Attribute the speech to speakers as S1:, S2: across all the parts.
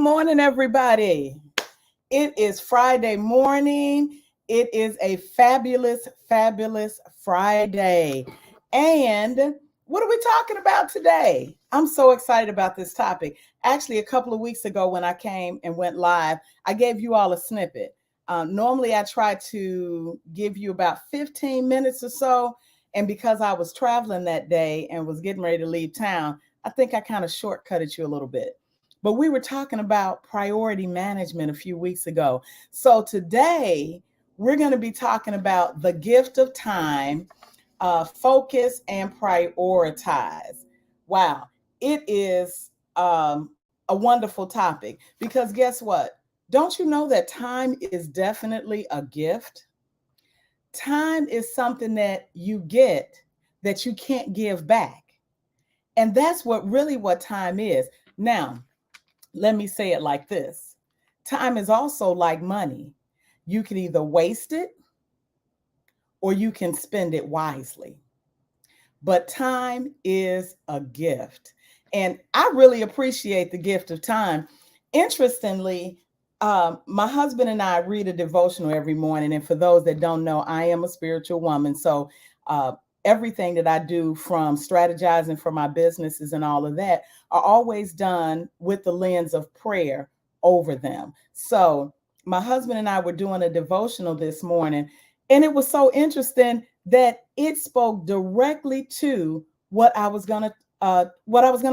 S1: morning, everybody. It is Friday morning. It is a fabulous, fabulous Friday. And what are we talking about today? I'm so excited about this topic. Actually, a couple of weeks ago when I came and went live, I gave you all a snippet. Normally, I try to give you about 15 minutes or so. And because I was traveling that day and was getting ready to leave town, I think I kind of shortcutted you a little bit. But we were talking about priority management a few weeks ago. So today we're going to be talking about the gift of time, focus, and prioritize. Wow, it is a wonderful topic because guess what? Don't you know that time is definitely a gift? Time is something that you get that you can't give back. And that's what time is. Now, let me say it like this. Time is also like money. You can either waste it or you can spend it wisely. But time is a gift. And I really appreciate the gift of time. Interestingly, my husband and I read a devotional every morning. And for those that don't know, I am a spiritual woman. So everything that I do, from strategizing for my businesses and all of that, are always done with the lens of prayer over them. So my husband and I were doing a devotional this morning, and it was so interesting that it spoke directly to what I was gonna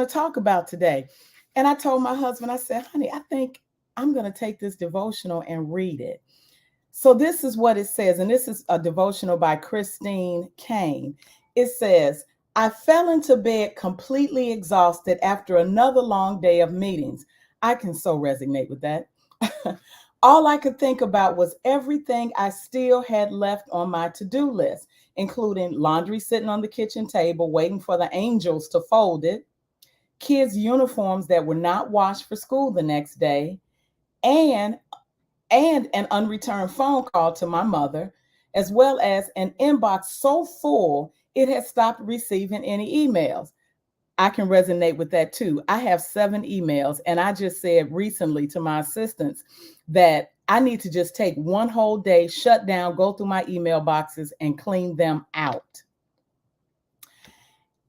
S1: talk about today. And I told my husband, I said, honey, I think I'm gonna take this devotional and read it. So this is what it says, and this is a devotional by Christine Kane. It says, I fell into bed completely exhausted after another long day of meetings. I can so resonate with that. All I could think about was everything I still had left on my to-do list, including laundry sitting on the kitchen table, waiting for the angels to fold it, kids' uniforms that were not washed for school the next day, and an unreturned phone call to my mother, as well as an inbox so full it had stopped receiving any emails. I can resonate with that too. I have 7 emails, and I just said recently to my assistants that I need to just take one whole day, shut down, go through my email boxes, and clean them out.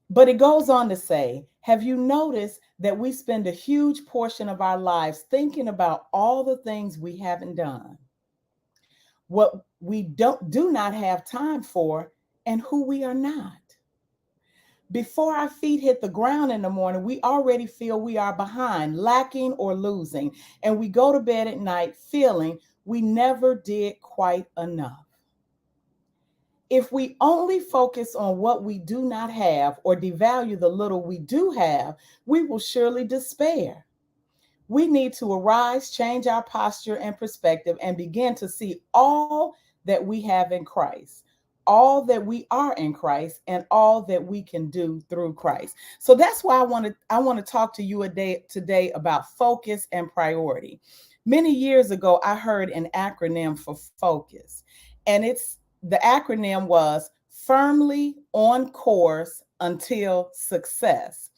S1: But it goes on to say, have you noticed that we spend a huge portion of our lives thinking about all the things we haven't done, what we do not have time for, and who we are not? Before our feet hit the ground in the morning, we already feel we are behind, lacking, or losing. And we go to bed at night feeling we never did quite enough. If we only focus on what we do not have or devalue the little we do have, we will surely despair. We need to arise, change our posture and perspective, and begin to see all that we have in Christ, all that we are in Christ, and all that we can do through Christ. So that's why I want to talk to you today about focus and priority. Many years ago, I heard an acronym for focus, and the acronym was firmly on course until success.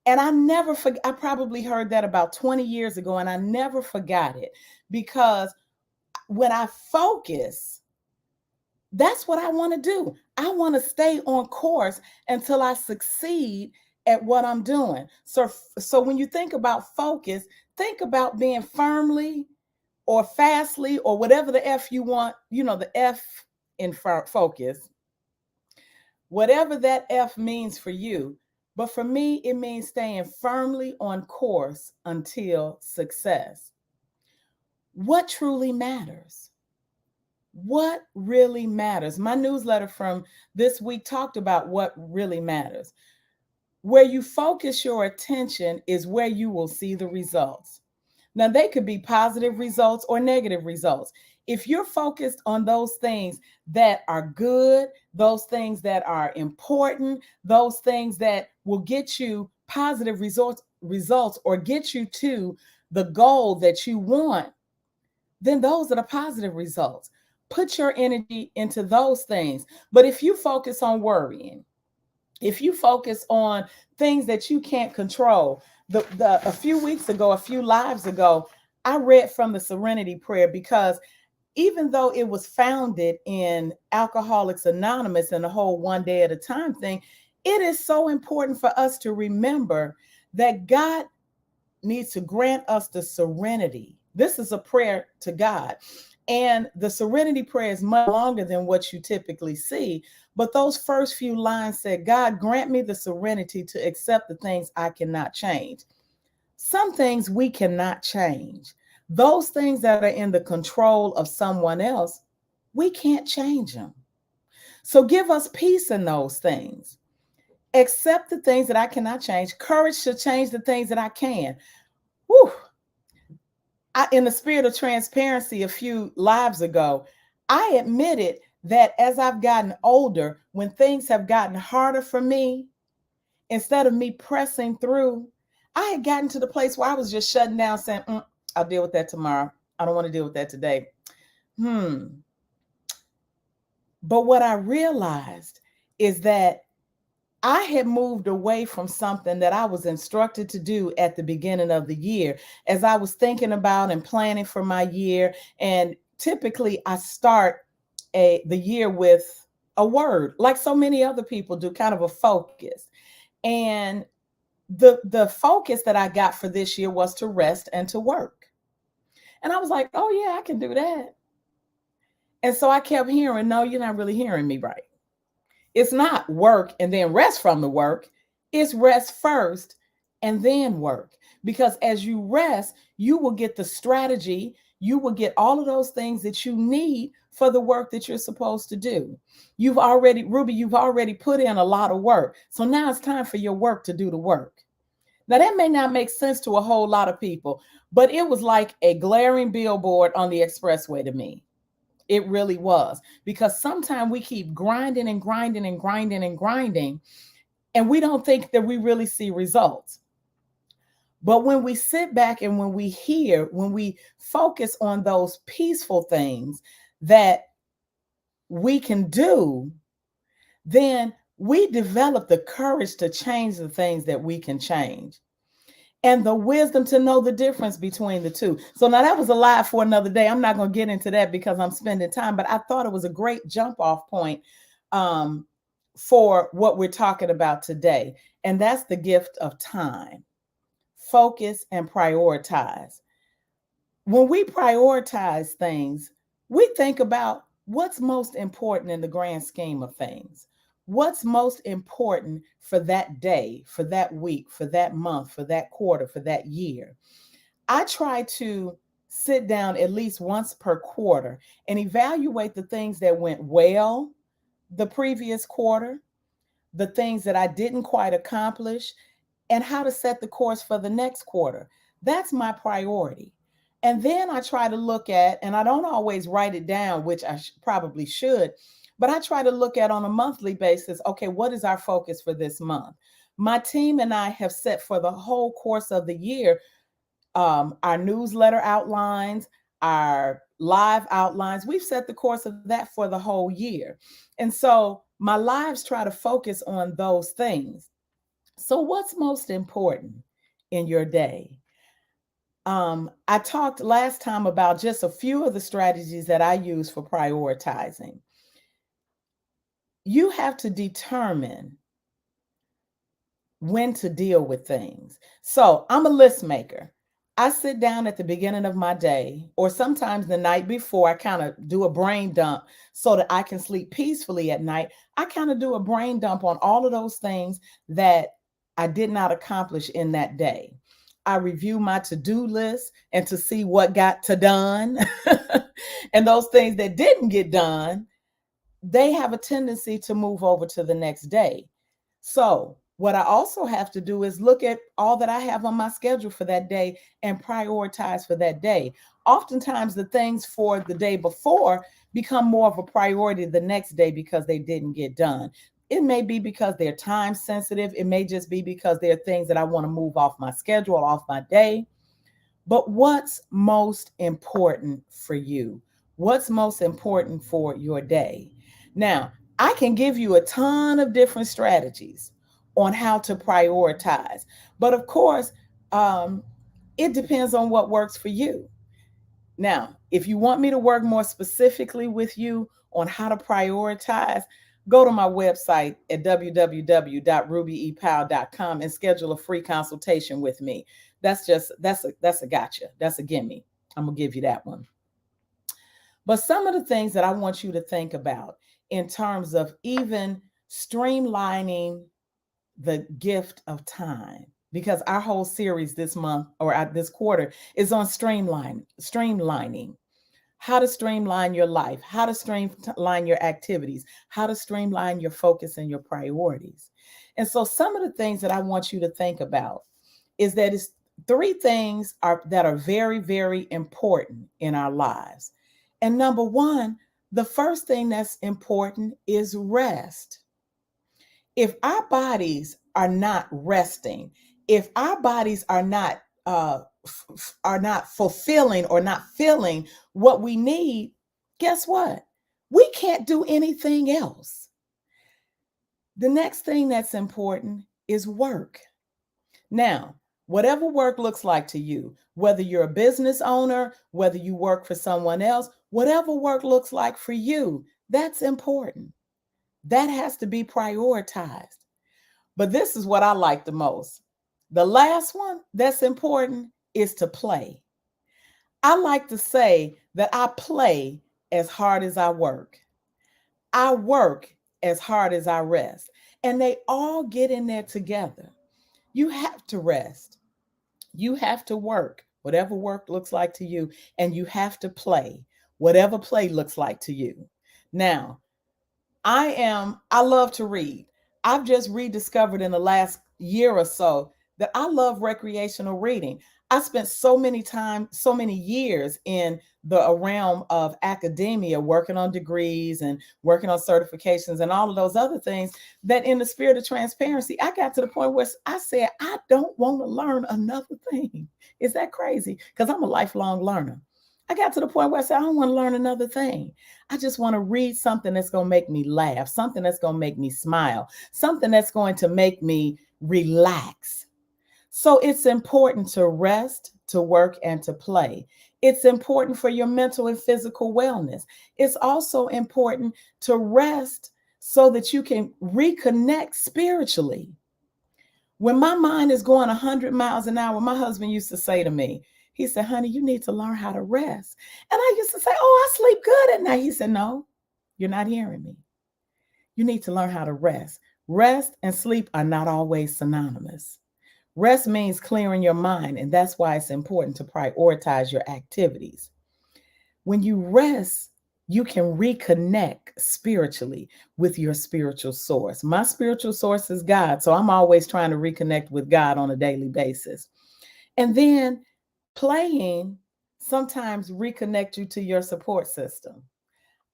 S1: And I never forgot, I probably heard that about 20 years ago, and I never forgot it because when I focus, that's what I want to do. I want to stay on course until I succeed at what I'm doing. So when you think about focus, think about being firmly or fastly or whatever the F you want, the F in focus, whatever that F means for you. But for me, it means staying firmly on course until success. What truly matters? What really matters? My newsletter from this week talked about what really matters. Where you focus your attention is where you will see the results. Now, they could be positive results or negative results. If you're focused on those things that are good, those things that are important, those things that will get you positive results or get you to the goal that you want, then those are the positive results. Put your energy into those things. But if you focus on worrying, if you focus on things that you can't control, A few weeks ago, a few lives ago, I read from the Serenity Prayer because even though it was founded in Alcoholics Anonymous and the whole one day at a time thing, it is so important for us to remember that God needs to grant us the serenity. This is a prayer to God. And the Serenity Prayer is much longer than what you typically see. But those first few lines said, God, grant me the serenity to accept the things I cannot change. Some things we cannot change. Those things that are in the control of someone else, we can't change them. So give us peace in those things. Accept the things that I cannot change. Courage to change the things that I can. Whew. In the spirit of transparency, a few lives ago, I admitted that as I've gotten older, when things have gotten harder for me, instead of me pressing through, I had gotten to the place where I was just shutting down, saying, I'll deal with that tomorrow. I don't want to deal with that today. But what I realized is that I had moved away from something that I was instructed to do at the beginning of the year as I was thinking about and planning for my year. And typically I start the year with a word, like so many other people do, kind of a focus. And the focus that I got for this year was to rest and to work. And I was like, oh yeah, I can do that. And so I kept hearing, no, you're not really hearing me right. It's not work and then rest from the work. It's rest first and then work. Because as you rest, you will get the strategy. You will get all of those things that you need for the work that you're supposed to do. Ruby, you've already put in a lot of work. So now it's time for your work to do the work. Now that may not make sense to a whole lot of people, but it was like a glaring billboard on the expressway to me. It really was, because sometimes we keep grinding and grinding and grinding and grinding, and we don't think that we really see results. But when we sit back and when we focus on those peaceful things that we can do, then we develop the courage to change the things that we can change and the wisdom to know the difference between the two. So now that was a lie for another day. I'm not going to get into that because I'm spending time, but I thought it was a great jump off point for what we're talking about today. And that's the gift of time. Focus and prioritize. When we prioritize things, we think about what's most important in the grand scheme of things. What's most important for that day, for that week, for that month, for that quarter, for that year. I try to sit down at least once per quarter and evaluate the things that went well the previous quarter, the things that I didn't quite accomplish, and how to set the course for the next quarter. That's my priority. And then I try to look at, and I don't always write it down, which I probably should, but I try to look at on a monthly basis, okay, what is our focus for this month? My team and I have set for the whole course of the year, our newsletter outlines, our live outlines. We've set the course of that for the whole year. And so my lives try to focus on those things. So what's most important in your day? I talked last time about just a few of the strategies that I use for prioritizing. You have to determine when to deal with things. So I'm a list maker. I sit down at the beginning of my day, or sometimes the night before, I kind of do a brain dump so that I can sleep peacefully at night. I kind of do a brain dump on all of those things that I did not accomplish in that day. I review my to-do list and to see what got done. And those things that didn't get done, they have a tendency to move over to the next day. So what I also have to do is look at all that I have on my schedule for that day and prioritize for that day. Oftentimes the things for the day before become more of a priority the next day because they didn't get done. It may be because they're time sensitive. It may just be because there are things that I want to move off my schedule, off my day. But what's most important for you? What's most important for your day? Now, I can give you a ton of different strategies on how to prioritize. But of course, It depends on what works for you. Now, if you want me to work more specifically with you on how to prioritize, go to my website at www.rubyepowell.com and schedule a free consultation with me. That's a gotcha. That's a gimme. I'm gonna give you that one. But some of the things that I want you to think about in terms of even streamlining the gift of time, because our whole series this month or this quarter is on streamlining, how to streamline your life, how to streamline your activities, how to streamline your focus and your priorities. And so some of the things that I want you to think about is that it's three things that are very, very important in our lives. And number one, the first thing that's important is rest. If our bodies are not resting, if our bodies are not fulfilling or not feeling what we need, guess what? We can't do anything else. The next thing that's important is work. Now, whatever work looks like to you, whether you're a business owner, whether you work for someone else, whatever work looks like for you, that's important. That has to be prioritized. But this is what I like the most. The last one that's important is to play. I like to say that I play as hard as I work. I work as hard as I rest. And they all get in there together. You have to rest. You have to work, whatever work looks like to you, and you have to play, whatever play looks like to you. Now, I love to read. I've just rediscovered in the last year or so that I love recreational reading. I spent so many years in the realm of academia, working on degrees and working on certifications and all of those other things, that in the spirit of transparency, I got to the point where I said, I don't want to learn another thing. Is that crazy? Because I'm a lifelong learner. I got to the point where I said, I don't want to learn another thing. I just want to read something that's going to make me laugh, something that's going to make me smile, something that's going to make me relax. So it's important to rest, to work, and to play. It's important for your mental and physical wellness. It's also important to rest so that you can reconnect spiritually. When my mind is going 100 miles an hour, my husband used to say to me, he said, honey, you need to learn how to rest. And I used to say, oh, I sleep good at night. He said, no, you're not hearing me. You need to learn how to rest. Rest and sleep are not always synonymous. Rest means clearing your mind, and that's why it's important to prioritize your activities. When you rest, you can reconnect spiritually with your spiritual source. My spiritual source is God, so I'm always trying to reconnect with God on a daily basis. And then playing sometimes reconnect you to your support system.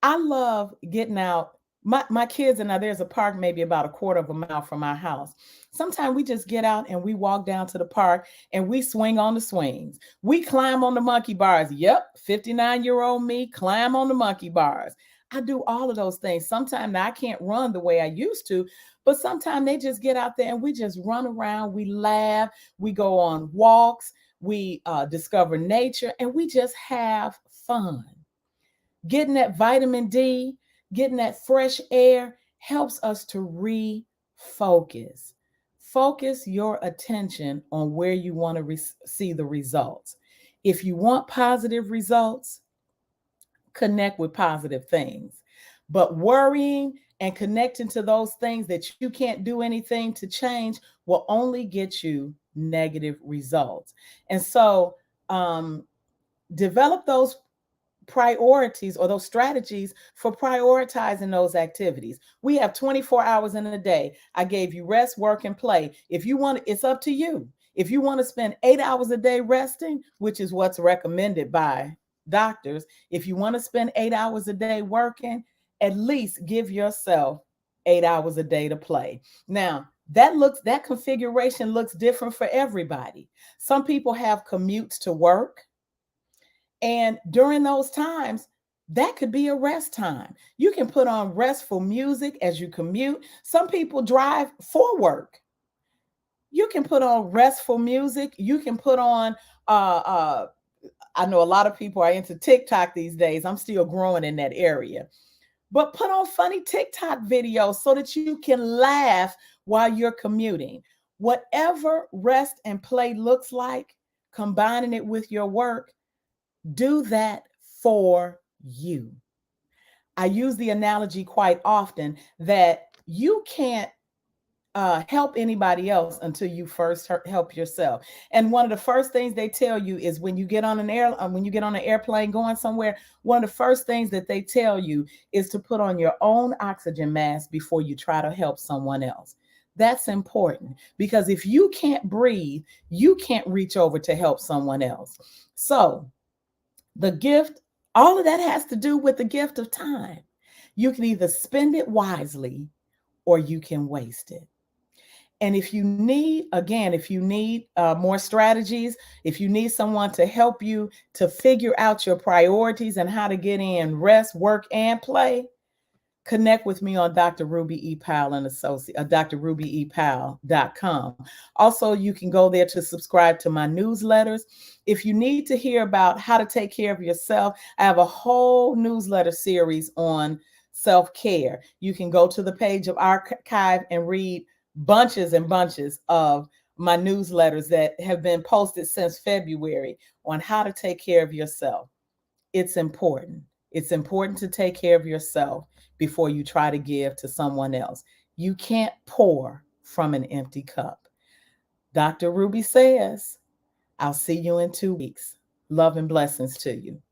S1: I love getting out. My kids and I, there's a park maybe about a quarter of a mile from our house. Sometimes we just get out and we walk down to the park and we swing on the swings. We climb on the monkey bars. Yep, 59-year-old me climb on the monkey bars. I do all of those things. Sometimes I can't run the way I used to, but sometimes they just get out there and we just run around. We laugh. We go on walks. We discover nature and we just have fun. Getting that vitamin D, getting that fresh air helps us to refocus. Focus your attention on where you want to see the results. If you want positive results, connect with positive things. But worrying and connecting to those things that you can't do anything to change will only get you negative results. And so develop those priorities or those strategies for prioritizing those activities. We have 24 hours in a day. I gave you rest, work, and play. If you want, it's up to you. If you want to spend 8 hours a day resting, which is what's recommended by doctors, if you want to spend 8 hours a day working, at least give yourself 8 hours a day to play. Now, that configuration looks different for everybody. Some people have commutes to work. And during those times, that could be a rest time. You can put on restful music as you commute. Some people drive for work. You can put on restful music. You can put on I know a lot of people are into TikTok these days. I'm still growing in that area. But put on funny TikTok videos so that you can laugh while you're commuting. Whatever rest and play looks like, combining it with your work, do that for you. I use the analogy quite often that you can't help anybody else until you first help yourself. And one of the first things they tell you is when you get on when you get on an airplane going somewhere, one of the first things that they tell you is to put on your own oxygen mask before you try to help someone else. That's important because if you can't breathe, you can't reach over to help someone else. So the gift, all of that has to do with the gift of time. You can either spend it wisely or you can waste it. And if you need, again, if you need more strategies, if you need someone to help you to figure out your priorities and how to get in rest, work, and play, connect with me on Dr. Ruby E. Powell and Associate, drrubyepowell.com. Also, you can go there to subscribe to my newsletters. If you need to hear about how to take care of yourself, I have a whole newsletter series on self-care. You can go to the page of archive and read bunches and bunches of my newsletters that have been posted since February on how to take care of yourself. It's important. It's important to take care of yourself before you try to give to someone else. You can't pour from an empty cup. Dr. Ruby says, I'll see you in 2 weeks. Love and blessings to you.